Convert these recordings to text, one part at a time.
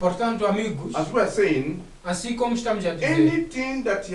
Portanto, amigos, as we are saying, assim como estamos a dizer, anything that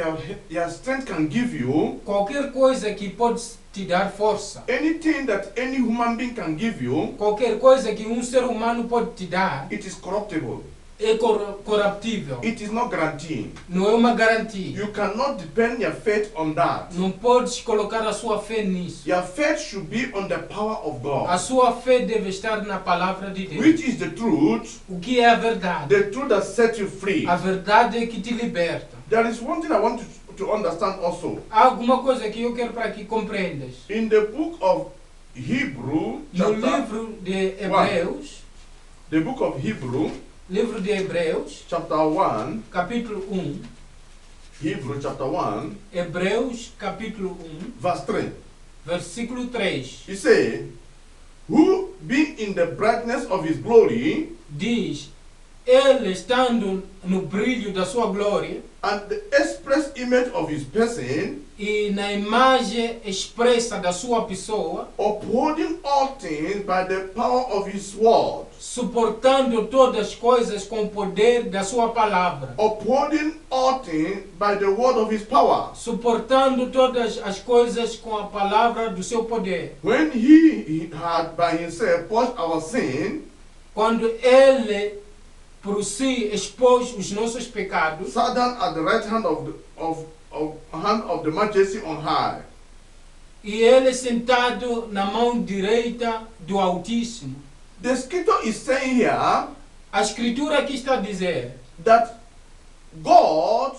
your strength can give you, qualquer coisa que pode te dar força, anything that any human being can give you, qualquer coisa que ser humano pode te dar, it is corruptible. é corruptível. It is not guaranteed. Não é uma garantia. You cannot depend your faith on that. Não podes colocar a sua fé nisso. Your faith should be on the power of A God, sua fé deve estar na palavra de Deus. which is the truth, O que é a verdade? the truth that sets you free. A verdade é que te liberta. There is one thing I want you to understand also. Há alguma coisa que eu quero para que compreendas. In the book of Hebrew, No livro de Hebreus, the book of Hebrew, livro de Hebreus, chapter 1, capítulo 1, Hebrew chapter 1, Hebreus capítulo 1, verse 3. versículo 3, He said, who being in the brightness of his glory diz: Ele estando no brilho da sua glória and the express image of his person, e na imagem expressa da sua pessoa, upholding all things by the power of his word, suportando todas as coisas com o poder da sua palavra, upholding all things by the word of his power. suportando todas as coisas com a palavra do seu poder. When he had by himself purged our sin, Quando ele por si expôs os nossos pecados, sat down at the right hand of the majesty on high. e ele sentado na mão direita do Altíssimo. The scripture is saying here A escritura aqui está a dizer that God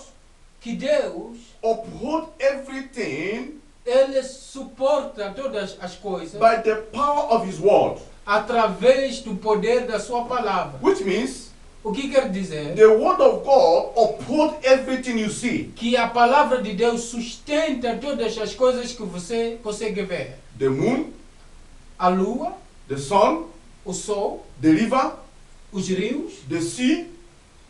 que Deus, uphold everything ele suporta todas as coisas by the power of his word. através do poder da sua palavra. Which means O que quer dizer? the word of God uphold everything you see. Que a palavra de Deus sustenta todas as coisas que você consegue ver. The moon, A lua, the sun, o sol, the river, os rios, the sea,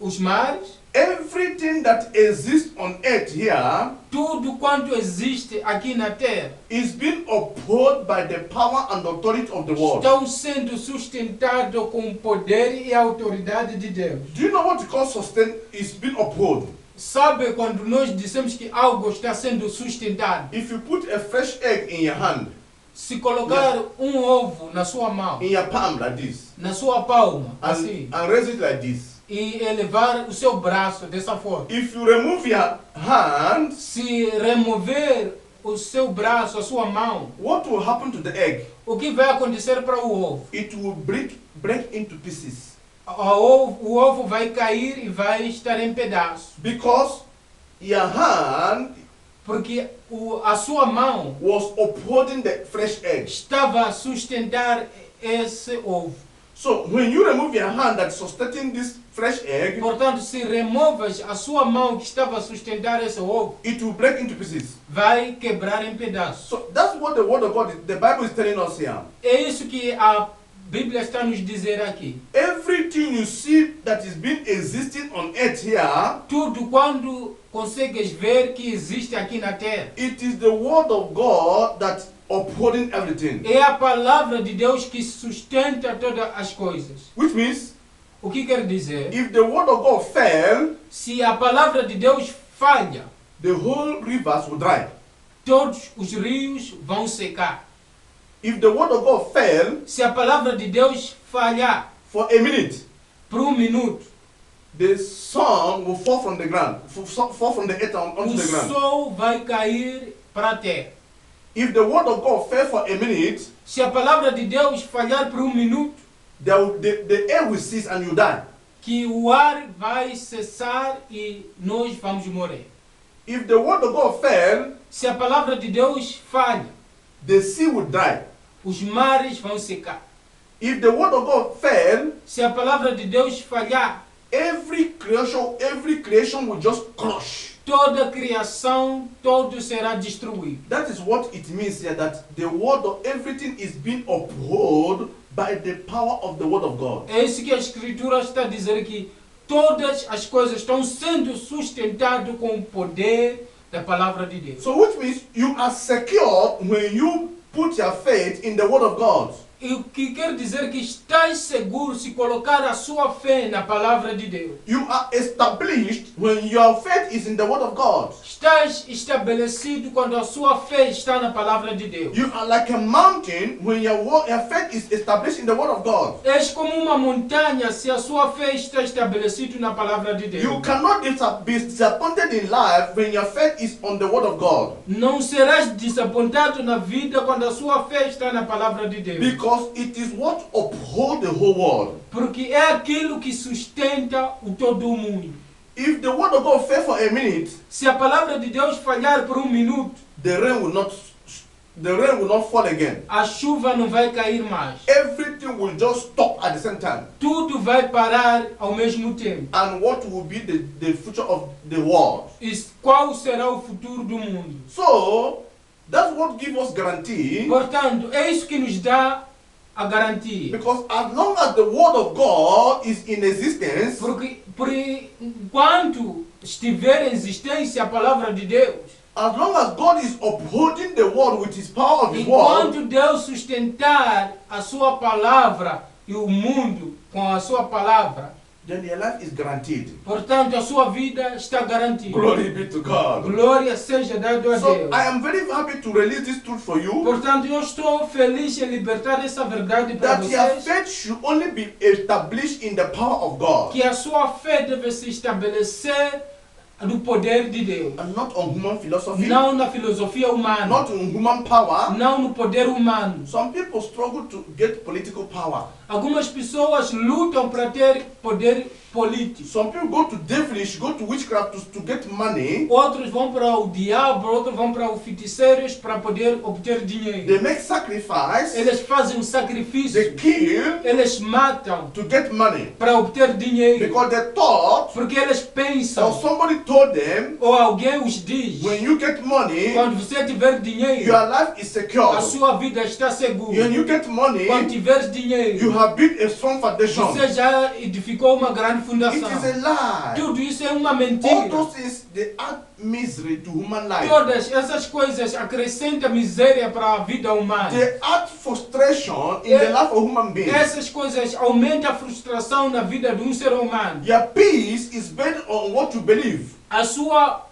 os mares, everything that exists on earth here tudo quanto existe aqui na terra is being upheld by the power and authority of the word. estão sendo sustentados com o poder e a autoridade de Deus. Do you know what you call sustain is being upheld? Sabe quando nós dissemos que algo está sendo sustentado? If you put a fresh egg in your hand, Se colocar ovo na sua mão, in your palm like this, na sua palma, assim, and raise it like this. e elevar o seu braço dessa forma. If you remove your hand, Se remover o seu braço, a sua mão, what will happen to the egg? o que vai acontecer para o ovo? It will break into pieces. O ovo vai cair e vai estar em pedaços. Because your hand Porque a sua mão was upholding the fresh egg. estava a sustentar esse ovo. So when you remove your hand that's sustaining this fresh egg, Portanto, se removas a sua mão que estava a sustentar esse ovo, it will break into pieces. vai quebrar em pedaços. So that's what the word of God, the Bible is telling us here. É isso que a Bíblia está nos dizer aqui. Everything you see that is being existing on earth here, Tudo quando consegues ver que existe aqui na terra, it is the word of God that upholding everything. é a palavra de Deus que sustenta todas as coisas. Which means, O que quer dizer? if the word of God fell, Se a palavra de Deus falha, the whole rivers will dry. todos os rios vão secar. If the word of God fell Se a palavra de Deus falhar for a minute, por um minuto, the sun will fall from the ground, fall from the earth onto o the ground. sol vai cair para a terra. If the word of God fell for a minute, Se a palavra de Deus falhar por um minuto, the air will cease and you die. que o ar vai cessar e nós vamos morrer. If the word of God fell, Se a palavra de Deus falha, the sea will dry. os mares vão secar. If the word of God fell, Se a palavra de Deus falhar, every creation will just crush. toda a criação, todo será destruído. That is what it means here, that the word of everything is being upheld by the power of the word of God. É isso que a Escritura está a dizer, que todas as coisas estão sendo sustentadas com o poder da palavra de Deus. So which means you are secure when you put your faith in the word of God. E o que quer dizer que estás seguro se colocar a sua fé na palavra de Deus. You are established when your faith is in the word of God. Estás estabelecido quando a sua fé está na palavra de Deus. You are like a mountain when your faith is established in the word of God. És como uma montanha se a sua fé está estabelecida na palavra de Deus. You cannot be disappointed in life when your faith is on the word of God. Não serás desapontado na vida quando a sua fé está na palavra de Deus. Because it is what upholds the whole world. Porque é aquilo que sustenta o todo o mundo. If the word of God fail for a minute, Se a palavra de Deus falhar por minuto, the rain will not fall again. a chuva não vai cair mais. Everything will just stop at the same time. Tudo vai parar ao mesmo tempo. And what will be the future of the world? E qual será o futuro do mundo? So that's what gives us guarantee. Portanto, é isso que nos dá a garantia. Because as long as the word of God is in existence, Porque por enquanto estiver em existência a palavra de Deus, as long as God is upholding the word with his power of his word, enquanto Deus sustentar a sua palavra e o mundo com a sua palavra, then your life is guaranteed. portanto a sua vida está garantida. Glory be to God. Glória seja dada a So Deus. I am very happy to release this truth for you, Portanto, eu estou feliz em libertar essa verdade para that your vocês. faith should only be established in the power of God Que a sua fé deve se estabelecer no poder de Deus. and not on human philosophy, Não na filosofia humana. not on human power. Não no poder humano. Some people struggle to get political power. Algumas pessoas lutam para ter poder político. Some people go to devilish, go to witchcraft to get money. Outros vão para o diabo, outros vão para os feiticeiros para poder obter dinheiro. They make sacrifice, Eles fazem um they sacrifício. kill Eles matam to get money. para obter dinheiro. Because they thought, Porque eles or pensam, somebody told them, ou alguém os diz, when you get money, quando você tiver dinheiro, your life is secure. a sua vida está segura. When you get money, Quando tiver you dinheiro, have built a strong foundation. você já edificou uma grande It fundação. is a lie. Tudo isso é uma All mentira. those things, they add misery to human life. Todas essas coisas acrescentam miséria para a vida humana. They add frustration in the life of human beings. Essas coisas aumentam a frustração na vida de um ser humano. Your peace is based on what you believe. A sua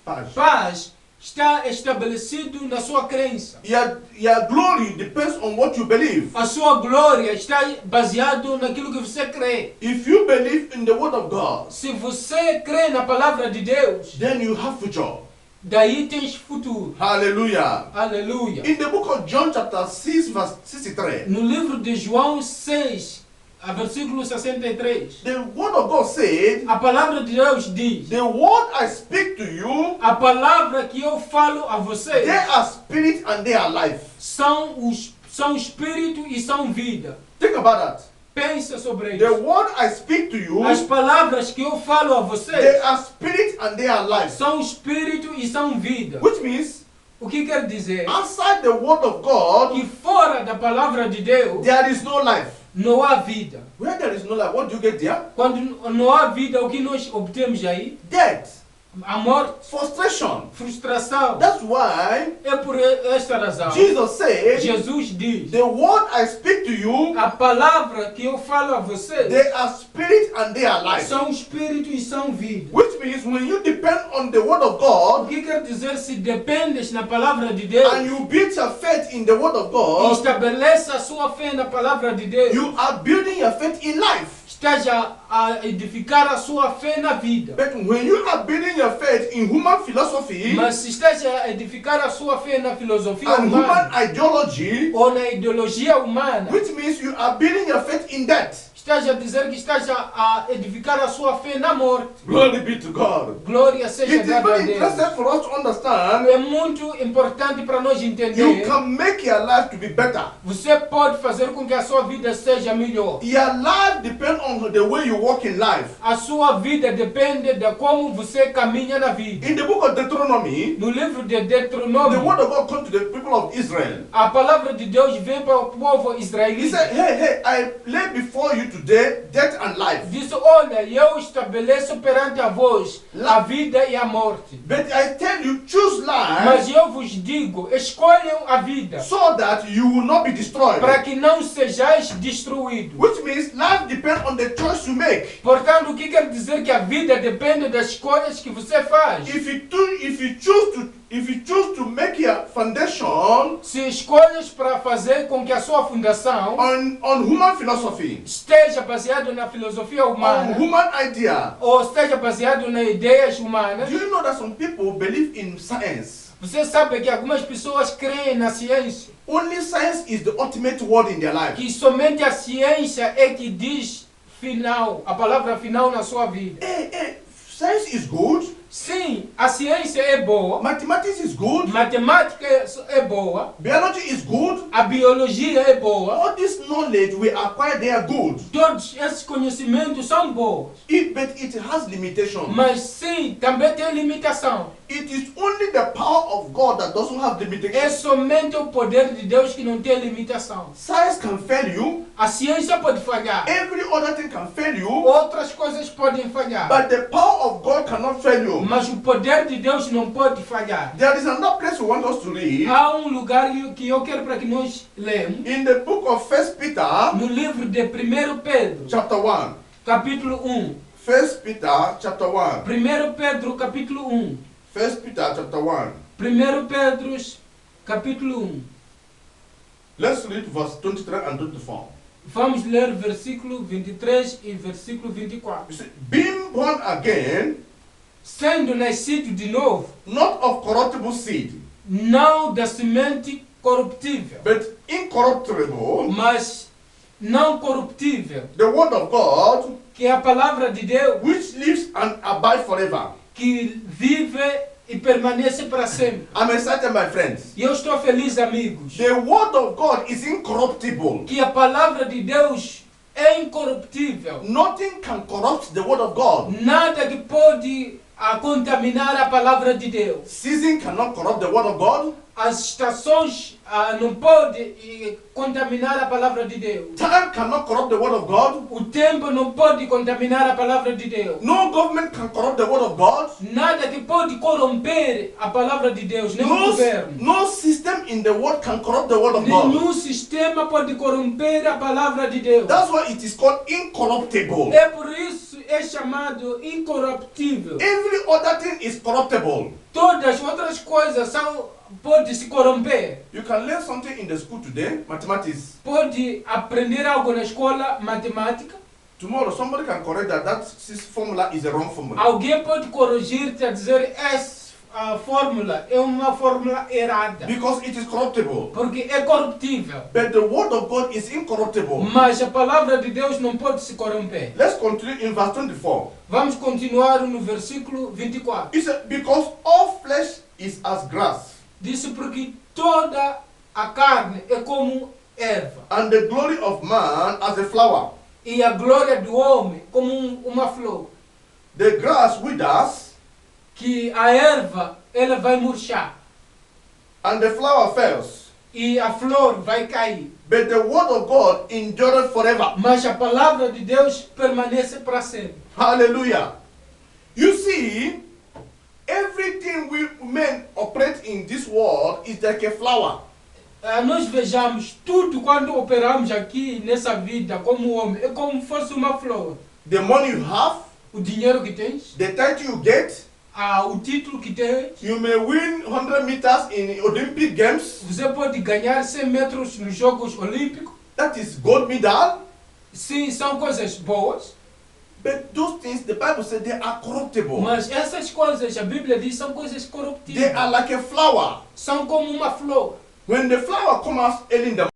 Paz. paz está estabelecido na sua crença. Your glory depends on what you believe. A sua glória está baseado naquilo que você crê. If you believe in the word of God, Se você crê na palavra de Deus, then you have future. daí tens futuro. Hallelujah. Aleluia. In the book of John chapter 6 verse 63, No livro de João 6, a versículo 63, the word of God said, a palavra de Deus diz: the word I speak to you, a palavra que eu falo a they vocês are spirit and they are life. são espírito e são vida. Think about that. Pensa sobre The isso. word I speak to you, As palavras que eu falo a they vocês are spirit and they are life. são espírito e são vida. Which means, O que quer dizer? outside the word of God, Que fora da palavra de Deus there is no life. não há vida. Where there is no life, what do you get there? Quando não há vida, o que nós obtemos aí? Death, A morte, frustration. frustração. That's why É por esta razão. Jesus said, Jesus diz: the word I speak to you, a palavra que eu falo a vocês they are spirit and they are life. são espírito e são vida. Which means when you depend on the word of O God que quer dizer se dependes na palavra de Deus and you build your faith in the word of e God, estabelece a sua fé na palavra de Deus, you are building your faith in life. esteja a edificar a sua fé na vida. But when you are building your faith in human philosophy Mas se esteja a edificar a sua fé na filosofia and human humana ideology, ou na ideologia humana, which means you are building your faith in death. esteja a dizer que esteja a edificar a sua fé na morte. Glory be to God. Glória seja It is dada a very Deus. interesting for us to understand. É muito importante para nós You entender. can make your life to be better. Você pode fazer com que a sua vida seja melhor. Your life depends on the way you walk in life. A sua vida depende de como você caminha na vida. In the book of Deuteronomy, No livro de the Deuteronômio, word of God comes to the people of Israel. a palavra de Deus vem para o povo He israelita. said, hey, I lay before you today death and life. Disse, olha, eu estabeleço perante a vós a vida e a morte. But I tell you, choose Mas life eu vos digo, escolham a vida, so that you will not be destroyed. para que não sejais destruídos. Which means life depends on the choice you make. Portanto, o que quer dizer que a vida depende das escolhas que você faz. If you choose to make your foundation Se escolhas para fazer com que a sua fundação on human philosophy, esteja baseado na filosofia on humana, human idea, ou esteja baseado nas ideias humanas, do you know that some people believe in science? você sabe que algumas pessoas creem na ciência, Only science is the ultimate word in their life. que somente a ciência é que diz final, a palavra final na sua vida. Hey, science is good. Sim, a ciência é boa, Mathematics is good. matemática é boa, Biology is good. a biologia é boa, All this knowledge we acquire, they are good. todos esses conhecimentos são bons. But it has limitations. Mas sim, também tem limitação. It is only the power of God that doesn't have É limitations. somente o poder de Deus que não tem limitação. Science can fail you. A ciência pode falhar, Every other thing can fail you. outras coisas podem falhar, But the power of God cannot fail you. mas o poder de Deus não pode falhar. There is another place we want us to read. Há um lugar que eu quero para que nós lemos, In the book of 1 Peter, no livro de 1 Pedro, chapter 1. capítulo 1. 1 Peter, chapter 1. 1 Pedro, capítulo 1. 1 Peter, chapter 1. 1 Pedro, capítulo 1. Let's read verse 23 and 24. Vamos ler versículo 23 e versículo 24. You see, being born again, Sendo nascido de novo, not of corruptible seed, não da semente corruptível, but incorruptible, mas não corruptível, the word of God, que é a palavra de Deus, which lives and abides forever. que vive e permanece para sempre. I'm excited, my friends. E eu estou feliz, amigos, The word of God is incorruptible. que a palavra de Deus é incorruptível. Nothing can corrupt the word of God. Nada que pode contaminar a palavra de Deus. Season cannot corrupt the word of God. As estações não podem contaminar a palavra de Deus. Time cannot corrupt the word of God. O tempo não pode contaminar a palavra de Deus. No government can corrupt the word of God. Nada que pode corromper a palavra de Deus, nem o governo. No system in the world can corrupt the word of God. Nenhum sistema pode corromper a palavra de Deus. That's why it is called incorruptible. É por isso é chamado incorruptível. Every other thing is corruptible. Todas as outras coisas podem se corromper. You can learn something in the school today, mathematics. Pode aprender algo na escola, matemática. Tomorrow somebody can correct that formula is a wrong formula. Alguém pode corrigir-te a dizer essa fórmula é uma fórmula errada. Because it is corruptible. Porque é corruptível. But the word of God is incorruptible. Mas a palavra de Deus não pode se corromper. Let's continue in verse 24. Vamos continuar no versículo 24. It said, because all flesh is as grass, Disse porque toda a carne é como erva. and the glory of man as a flower. E a glória do homem como uma flor. The grass withers, Que a erva ela vai murchar. and the flower fails. E a flor vai cair. But the word of God endureth forever. Mas a palavra de Deus permanece para sempre. Hallelujah. You see, everything we men operate in this world is like a flower. Nós vejamos tudo quando operamos aqui nessa vida como homem. É como fosse uma flor. The money you have, O dinheiro que tens, the title you get, o título que tens. you may win 100 meters in Olympic Games. Você pode ganhar 100 metros nos Jogos Olímpicos. That is gold medal. Sim, são coisas boas. But those things, the Bible said they are corruptible. Mas essas coisas, a Bíblia diz, são coisas They corruptíveis. are like a flower. São como uma flor. When the flower comes out early in the